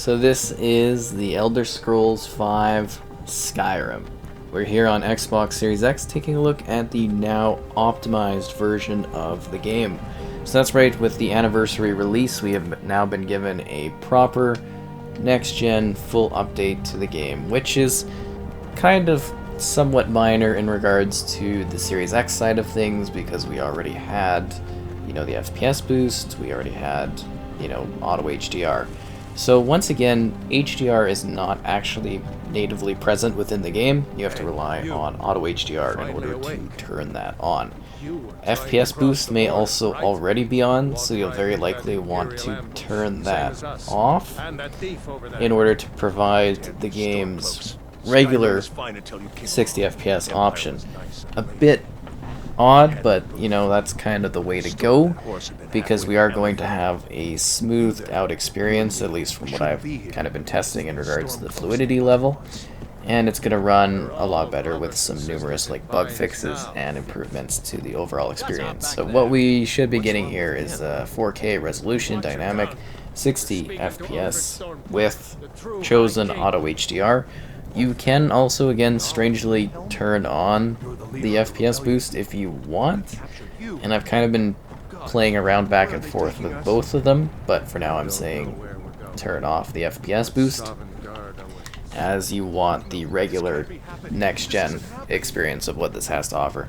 So this is the Elder Scrolls V Skyrim. We're here on Xbox Series X taking a look at the now optimized version of the game. So that's right, with the anniversary release we have now been given a proper next-gen full update to the game, which is kind of somewhat minor in regards to the Series X side of things because we already had, the FPS boost, we already had, auto HDR. So once again, HDR is not actually natively present within the game. You have to rely on auto HDR in order to turn that on. FPS boost may also already be on, so you'll very likely want to turn that off in order to provide the game's regular 60 FPS option. A bit odd, but that's kind of the way to go, because we are going to have a smoothed out experience, at least from what I've kind of been testing in regards to the fluidity level, and it's going to run a lot better with some numerous bug fixes and improvements to the overall experience. So what we should be getting here is a 4K resolution dynamic 60 FPS with chosen auto HDR. You can also, again, strangely turn on the FPS boost if you want, and I've kind of been playing around back and forth with both of them, but for now I'm saying turn off the FPS boost, as you want the regular next-gen experience of what this has to offer.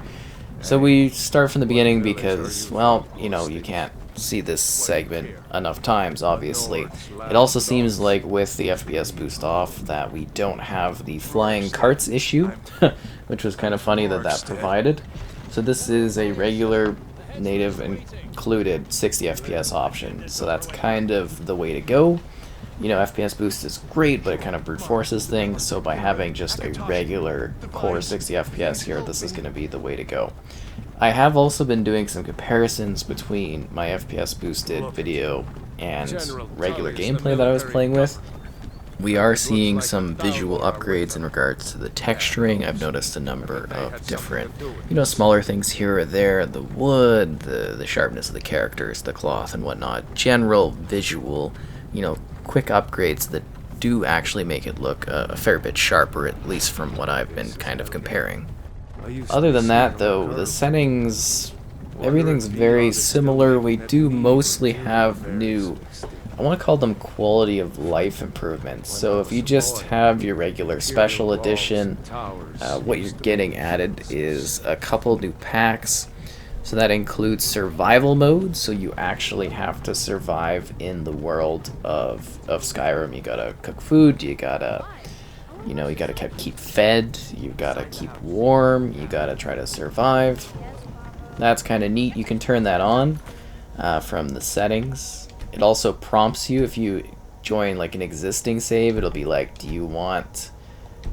So we start from the beginning because, well, you can't see this segment enough times, obviously. It also seems like with the FPS boost off that we don't have the flying carts issue, which was kind of funny that provided. So this is a regular native included 60 FPS option, so that's kind of the way to go. FPS boost is great, but it kind of brute forces things, so by having just a regular core 60 FPS here, this is going to be the way to go. I have also been doing some comparisons between my FPS boosted video and regular gameplay that I was playing with. We are seeing some visual upgrades in regards to the texturing. I've noticed a number of different, smaller things here or there, the wood, the sharpness of the characters, the cloth and whatnot. General visual, quick upgrades that do actually make it look a fair bit sharper, at least from what I've been kind of comparing. Other than that, though, the settings, everything's very similar. We do mostly have new, I want to call them quality of life improvements. So if you just have your regular special edition, what you're getting added is a couple new packs. So that includes survival mode, so you actually have to survive in the world of Skyrim. You gotta cook food, you gotta keep fed, you gotta keep warm, you gotta try to survive. That's kind of neat. You can turn that on from the settings. It also prompts you if you join an existing save. It'll be like, do you want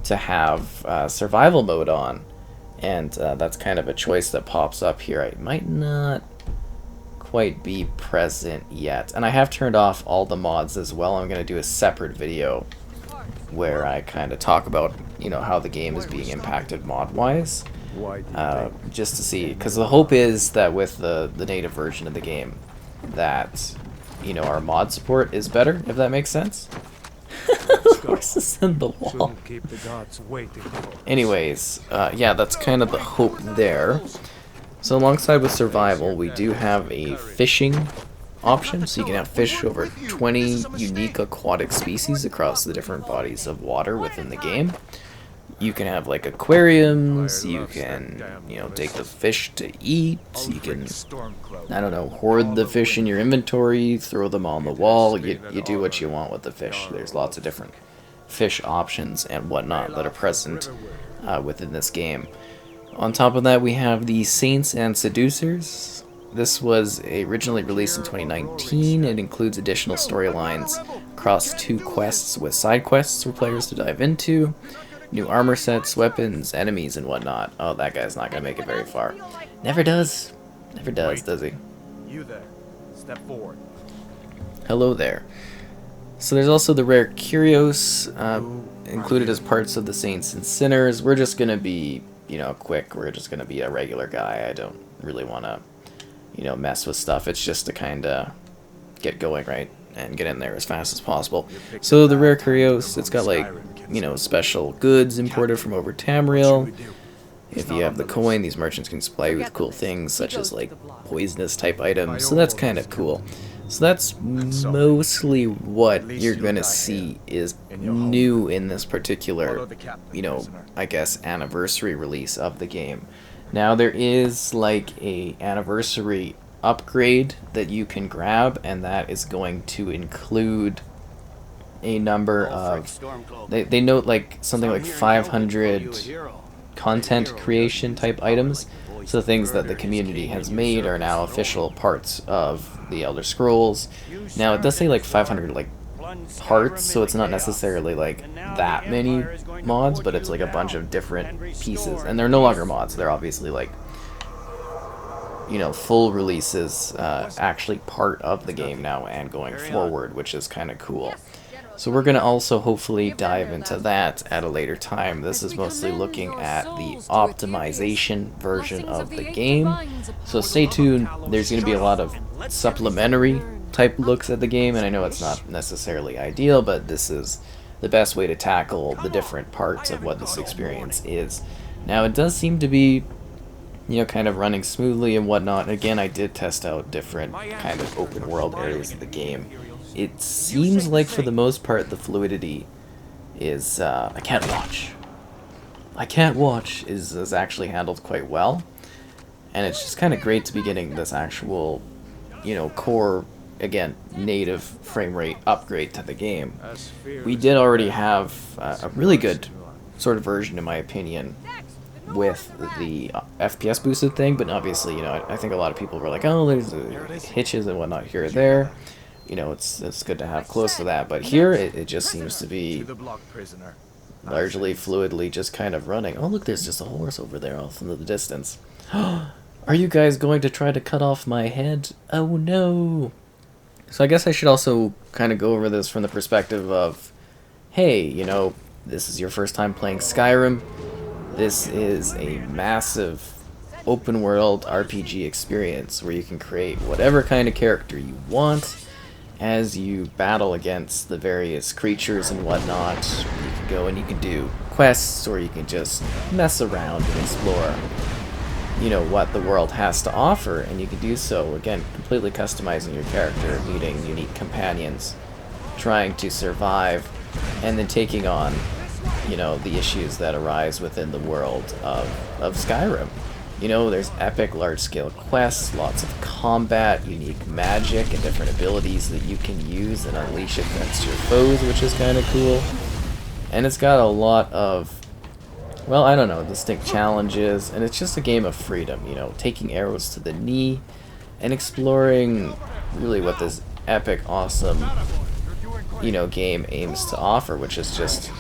to have survival mode on? And that's kind of a choice that pops up here. It might not quite be present yet. And I have turned off all the mods as well. I'm going to do a separate video where I kind of talk about, how the game is being impacted mod-wise. Just to see, because the hope is that with the native version of the game that, our mod support is better, if that makes sense. Horse is in the wall. Anyways, yeah, that's kind of the hope there. So alongside with survival, we do have a fishing option, so you can have fish over 20 unique aquatic species across the different bodies of water within the game. You can have aquariums, you can, take the fish to eat, you can, hoard the fish in your inventory, throw them on the wall, you do what you want with the fish. There's lots of different fish options and whatnot that are present within this game. On top of that, we have the Saints and Seducers. This was originally released in 2019. It includes additional storylines across 2 quests with side quests for players to dive into. New armor sets, weapons, enemies, and whatnot. Oh, that guy's not going to make it very far. Never does. Never does he? You there. Step forward. Hello there. So there's also the rare curios included as parts of the Saints and Sinners. We're just going to be, quick. We're just going to be a regular guy. I don't really want to, mess with stuff. It's just to kind of get going, right? and get in there as fast as possible. So the rare curios, it's got like, you know, special goods imported from over Tamriel. If you have the coin, these merchants can supply you with cool things such as like poisonous type items, so that's kind of cool. So that's mostly what you're gonna see is new in this particular, you know, I guess anniversary release of the game. Now there is like a anniversary upgrade that you can grab, and that is going to include a number of, they note like something like 500 content creation type items. So things that the community has made are now official parts of the Elder Scrolls. Now it does say like 500 like parts, so it's not necessarily like that many mods, but it's like a bunch of different pieces, and they're no longer mods. They're obviously like, you know, full releases, actually part of the game now and going forward, which is kind of cool. So we're going to also hopefully dive into that at a later time. This is mostly looking at the optimization version of the game. So stay tuned. There's going to be a lot of supplementary type looks at the game, and I know it's not necessarily ideal, but this is the best way to tackle the different parts of what this experience is. Now it does seem to be, you know, kind of running smoothly and whatnot. Again, I did test out different kind of open world areas of the game. It seems like for the most part the fluidity is, I can't watch is actually handled quite well. And it's just kind of great to be getting this actual, you know, core, again, native frame rate upgrade to the game. We did already have a really good sort of version, in my opinion, with the FPS boosted thing, but obviously, you know, I think a lot of people were like, oh, there's hitches and whatnot here or there. You know, it's good to have close to that, but here it just seems to be largely fluidly just kind of running. Oh, look, there's just a horse over there off in the distance. Are you guys going to try to cut off my head? Oh no! So I guess I should also kind of go over this from the perspective of, hey, you know, this is your first time playing Skyrim. This is a massive open world RPG experience where you can create whatever kind of character you want as you battle against the various creatures and whatnot. You can go and you can do quests, or you can just mess around and explore, you know, what the world has to offer, and you can do so, again, completely customizing your character, meeting unique companions, trying to survive, and then taking on, you know, the issues that arise within the world of Skyrim. You know, there's epic large-scale quests, lots of combat, unique magic, and different abilities that you can use and unleash against your foes, which is kind of cool. And it's got a lot of, well, I don't know, distinct challenges, and it's just a game of freedom, you know, taking arrows to the knee and exploring really what this epic, awesome, you know, game aims to offer, which is just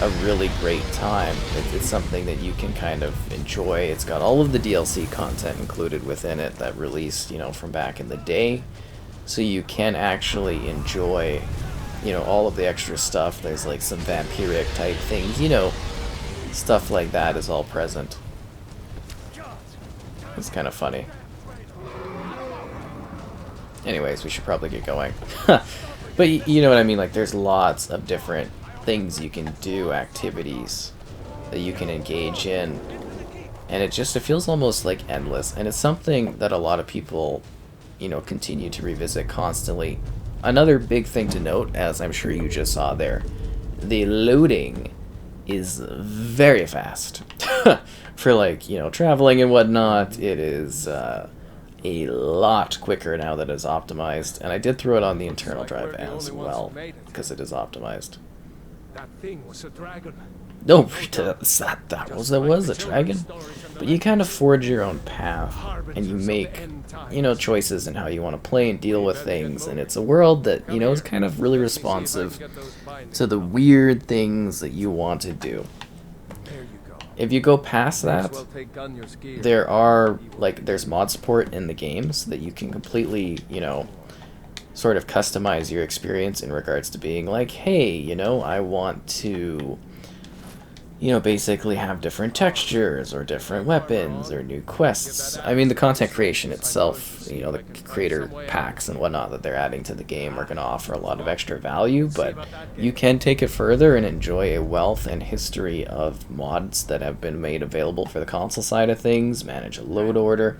a really great time. It's something that you can kind of enjoy. It's got all of the DLC content included within it that released, you know, from back in the day, so you can actually enjoy, you know, all of the extra stuff. There's like some vampiric type things, you know, stuff like that is all present. It's kind of funny. Anyways, we should probably get going. But you know what I mean, like there's lots of different things you can do, activities that you can engage in, and it feels almost like endless, and it's something that a lot of people, you know, continue to revisit constantly. Another big thing to note, as I'm sure you just saw there, the loading is very fast. For like, you know, traveling and whatnot, it is a lot quicker now that it's optimized, and I did throw it on the internal drive as well because it is optimized. That thing was a dragon. No, that was a dragon. But you kind of forge your own path, and you make, you know, choices in how you want to play and deal with things, and it's a world that, you know, is kind of really responsive to the weird things that you want to do. If you go past that, there are, like, there's mod support in the game so that you can completely, you know, sort of customize your experience in regards to being like, hey, you know, I want to, basically have different textures or different weapons or new quests. I mean, the content creation itself, the creator packs and whatnot that they're adding to the game are going to offer a lot of extra value, but you can take it further and enjoy a wealth and history of mods that have been made available for the console side of things, manage a load order.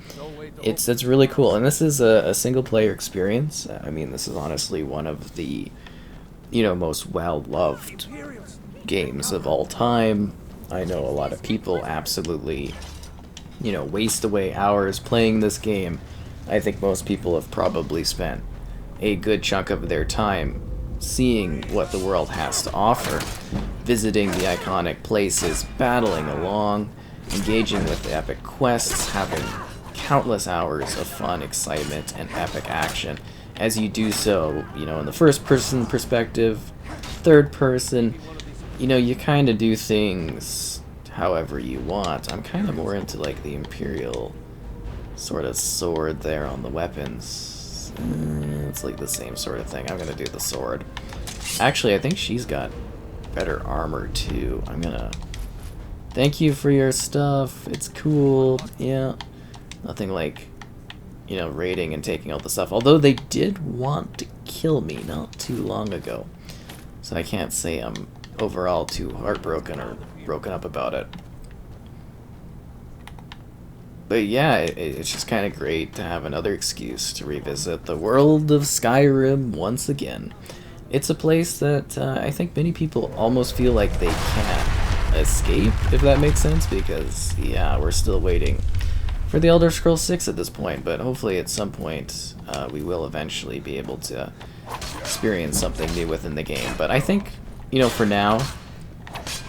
It's really cool, and this is a single player experience. I mean, this is honestly one of the most well-loved games of all time. I know a lot of people absolutely, waste away hours playing this game. I think most people have probably spent a good chunk of their time seeing what the world has to offer, visiting the iconic places, battling along, engaging with the epic quests, having countless hours of fun, excitement, and epic action. As you do so, in the first-person perspective, third-person, you kind of do things however you want. I'm kind of more into, like, the Imperial sort of sword there on the weapons. It's like the same sort of thing. I'm going to do the sword. Actually, I think she's got better armor, too. I'm going to... Thank you for your stuff. It's cool. Yeah. Nothing like, raiding and taking all the stuff. Although they did want to kill me not too long ago. So I can't say I'm overall too heartbroken or broken up about it. But yeah, it's just kind of great to have another excuse to revisit the world of Skyrim once again. It's a place that I think many people almost feel like they can't escape, if that makes sense, because, yeah, we're still waiting for the Elder Scrolls 6 at this point, but hopefully at some point we will eventually be able to experience something new within the game. But I think, for now,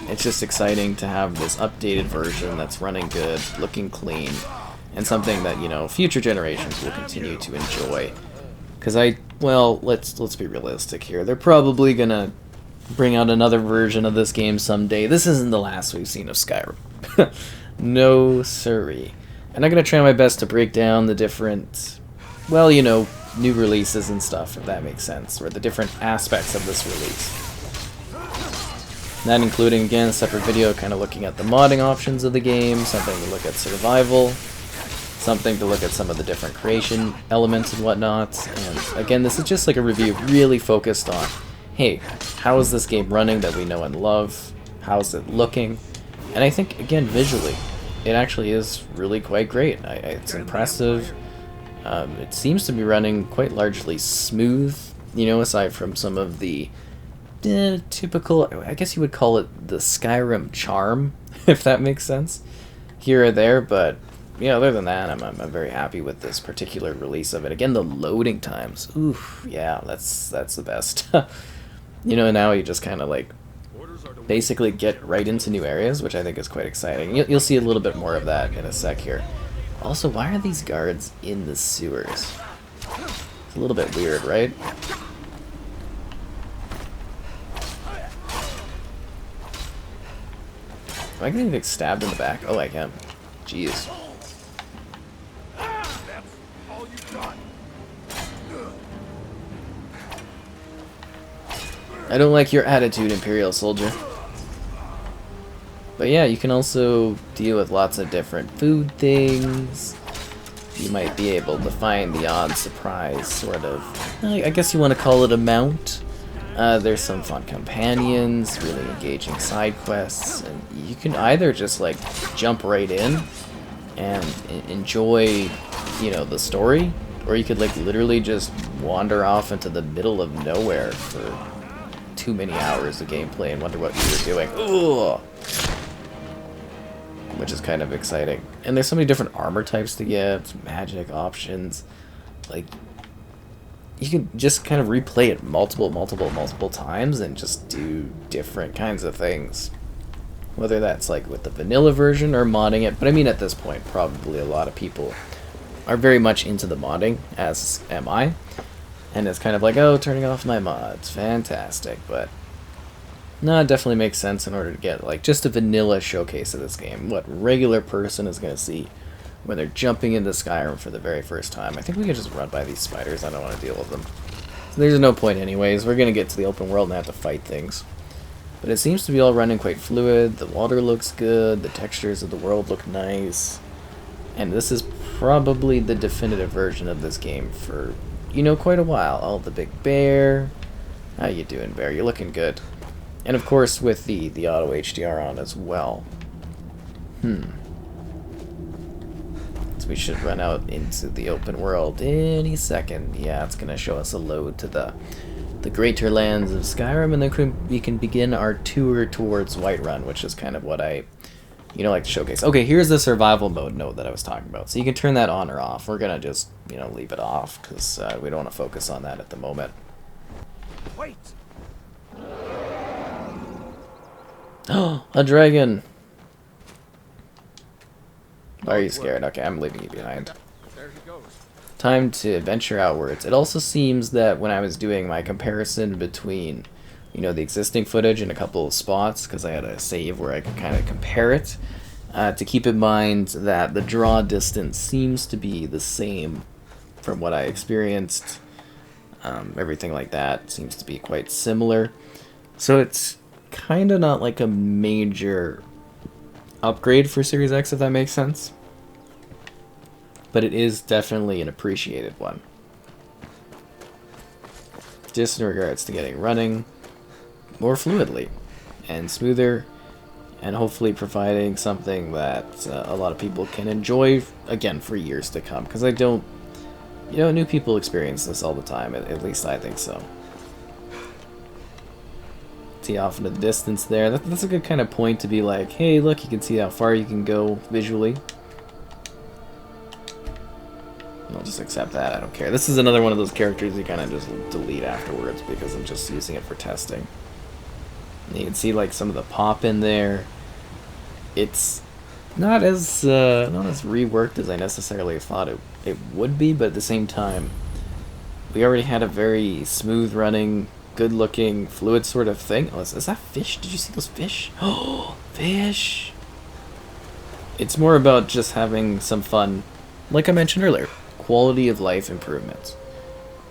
it's just exciting to have this updated version that's running good, looking clean, and something that, future generations will continue to enjoy. Because let's be realistic here. They're probably gonna bring out another version of this game someday. This isn't the last we've seen of Skyrim. No siree. And I'm going to try my best to break down the different, new releases and stuff, if that makes sense, or the different aspects of this release. That including, again, a separate video kind of looking at the modding options of the game, something to look at survival, something to look at some of the different creation elements and whatnot. And again, this is just like a review really focused on, hey, how is this game running that we know and love? How's it looking? And I think, again, visually, it actually is really quite great. It's impressive. It seems to be running quite largely smooth, aside from some of the typical, I guess you would call it the Skyrim charm, if that makes sense, here or there. But, other than that, I'm very happy with this particular release of it. Again, the loading times. Oof, yeah, that's the best. Now you just kind of like basically get right into new areas, which I think is quite exciting. You'll see a little bit more of that in a sec here. Also, why are these guards in the sewers? It's a little bit weird, right? Am I gonna get stabbed in the back? Oh, I can. Jeez. I don't like your attitude, Imperial Soldier. But yeah, you can also deal with lots of different food things. You might be able to find the odd surprise, sort of, I guess you want to call it a mount. There's some fun companions, really engaging side quests, and you can either just like jump right in and enjoy, the story, or you could like literally just wander off into the middle of nowhere for too many hours of gameplay and wonder what you were doing. Ugh. Which is kind of exciting. And there's so many different armor types to get, magic options. Like, you can just kind of replay it multiple times and just do different kinds of things. Whether that's like with the vanilla version or modding it. But I mean, at this point, probably a lot of people are very much into the modding, as am I. And it's kind of like, oh, turning off my mods. Fantastic. But no, it definitely makes sense in order to get like just a vanilla showcase of this game. What regular person is going to see when they're jumping into Skyrim for the very first time. I think we can just run by these spiders. I don't want to deal with them. So there's no point anyways. We're going to get to the open world and have to fight things. But it seems to be all running quite fluid. The water looks good. The textures of the world look nice. And this is probably the definitive version of this game for, you know, quite a while. Oh, the big bear. How you doing, bear? You're looking good. And of course with the auto HDR on as well. So we should run out into the open world any second. Yeah, it's gonna show us a load to the greater lands of Skyrim, and then we can begin our tour towards Whiterun, which is kind of what I, you know, like to showcase. Okay, here's the survival mode node that I was talking about. So you can turn that on or off. We're gonna just, you know, leave it off because we don't want to focus on that at the moment. Wait! Oh, a dragon! Why are you scared? Okay, I'm leaving you behind. There he goes. Time to venture outwards. It also seems that when I was doing my comparison between, you know, the existing footage in a couple of spots, because I had a save where I could kind of compare it, to keep in mind that the draw distance seems to be the same from what I experienced. Everything like that seems to be quite similar. So it's kind of not like a major upgrade for Series X, if that makes sense. But it is definitely an appreciated one. Just in regards to getting running more fluidly and smoother, and hopefully providing something that a lot of people can enjoy, again, for years to come. Because I don't, you know, new people experience this all the time, at least I think so. See off into the distance there. That's a good kind of point to be like, hey, look, you can see how far you can go visually. I'll just accept that, I don't care. This is another one of those characters you kind of just delete afterwards because I'm just using it for testing. And you can see like some of the pop in there. It's not as reworked as I necessarily thought it would be, but at the same time, we already had a very smooth running, good looking, fluid sort of thing. Oh, is that fish? Did you see those fish? Oh, fish! It's more about just having some fun, like I mentioned earlier. Quality of life improvements.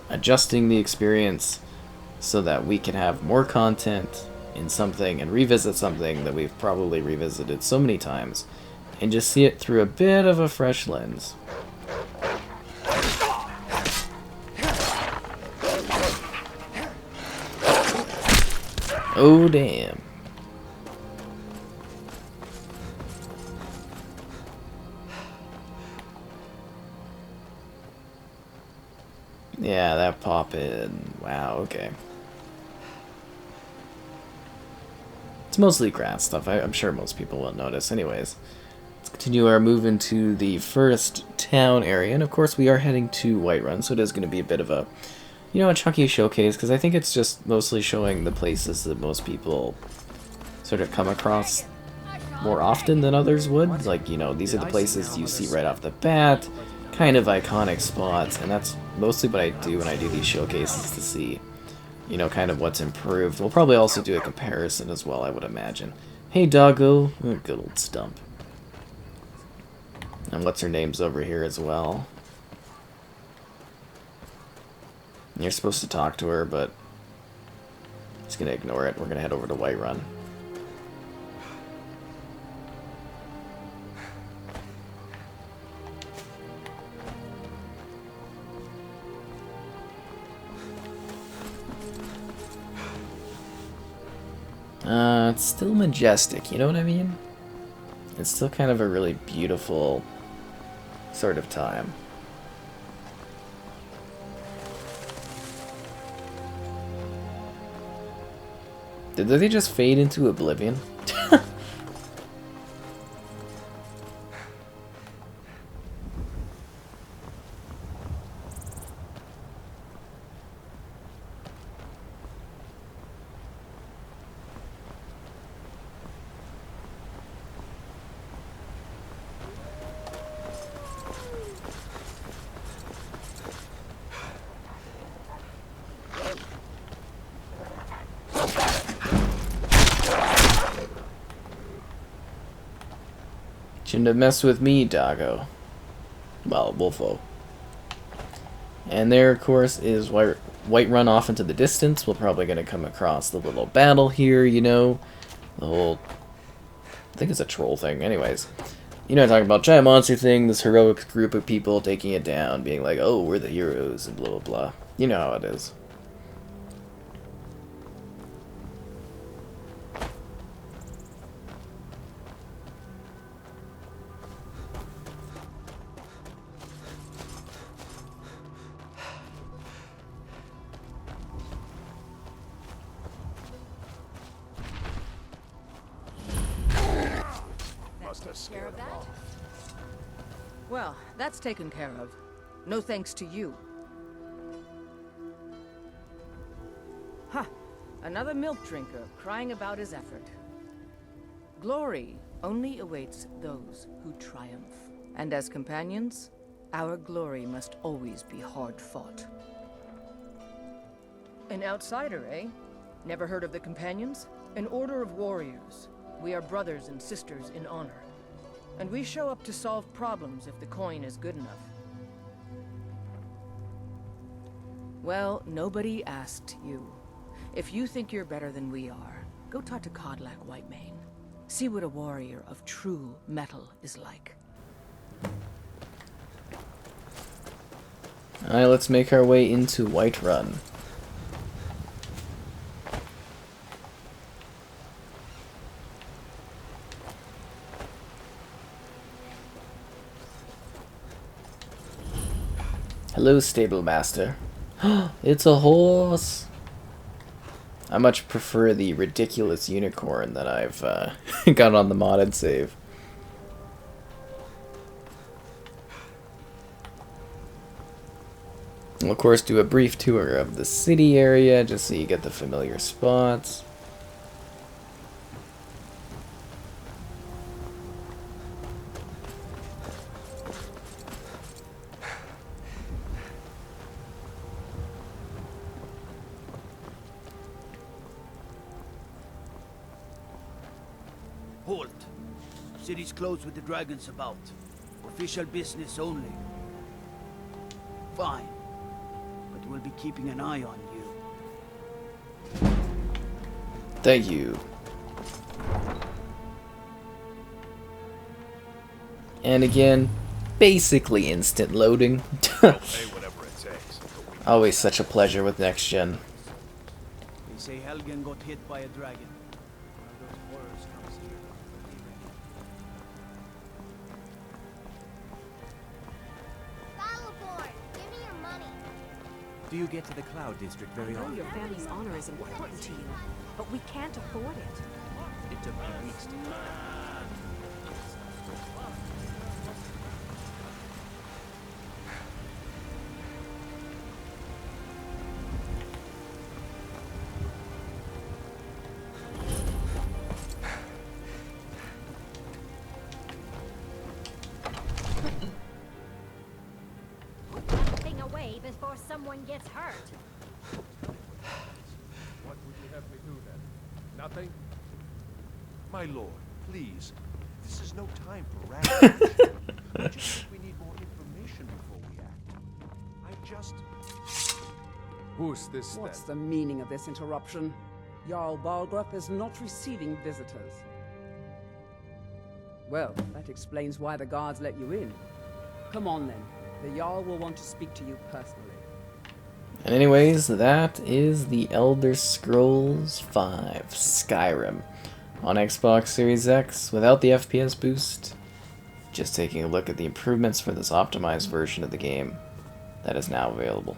Adjusting the experience so that we can have more content in something and revisit something that we've probably revisited so many times and just see it through a bit of a fresh lens. Oh, damn. Yeah, that pop in. Wow, okay. It's mostly grass stuff. I'm sure most people will notice. Anyways, let's continue our move into the first town area. And of course, we are heading to Whiterun, so it is going to be a bit of a, you know, a chunky showcase, because I think it's just mostly showing the places that most people sort of come across more often than others would. Like, you know, these are the places you see right off the bat. Kind of iconic spots, and that's mostly what I do when I do these showcases, to see, you know, kind of what's improved. We'll probably also do a comparison as well, I would imagine. Hey, doggo. Oh, good old Stump. And what's her name's over here as well. You're supposed to talk to her, but I'm just gonna ignore it. We're gonna head over to Whiterun. It's still majestic, you know what I mean? It's still kind of a really beautiful sort of time. Did they just fade into oblivion? Shouldn't have messed with me, doggo. Well, Wolfo. And there, of course, is Whiterun off into the distance, we're probably going to come across the little battle here, you know. The whole... I think it's a troll thing. Anyways. You know what I'm talking about. Giant monster thing, this heroic group of people taking it down, being like, oh, we're the heroes, and blah, blah, blah. You know how it is. Care of that? Well, that's taken care of. No thanks to you. Ha! Another milk drinker crying about his effort. Glory only awaits those who triumph. And as companions, our glory must always be hard-fought. An outsider, eh? Never heard of the Companions? An order of warriors. We are brothers and sisters in honor. And we show up to solve problems if the coin is good enough. Well, nobody asked you. If you think you're better than we are, go talk to Codlac Whitemane. See what a warrior of true metal is like. Alright, let's make our way into Whiterun. Hello, stable master. It's a horse! I much prefer the ridiculous unicorn that I've got on the modded save. We'll, of course, do a brief tour of the city area, just so you get the familiar spots. Halt. City's closed with the dragons about. Official business only. Fine. But we'll be keeping an eye on you. Thank you. And again, basically instant loading. Always such a pleasure with next gen. They say Helgen got hit by a dragon. One of those horrors comes here. Battleborn, give me your money. Do you get to the Cloud District very I know often? your family's honor is important to you, but we can't afford it. It took me weeks to get that. Put that thing away before someone gets hurt. What would you have me do then? Nothing? My lord, please. This is no time for rash action. I just think we need more information before we act. I just... Who's this What's then? the meaning of this interruption? Jarl Balgrup is not receiving visitors. Well, that explains why the guards let you in. Come on then. The Jarl will want to speak to you personally. And anyways, that is the Elder Scrolls V Skyrim on Xbox Series X without the FPS boost. Just taking a look at the improvements for this optimized version of the game that is now available.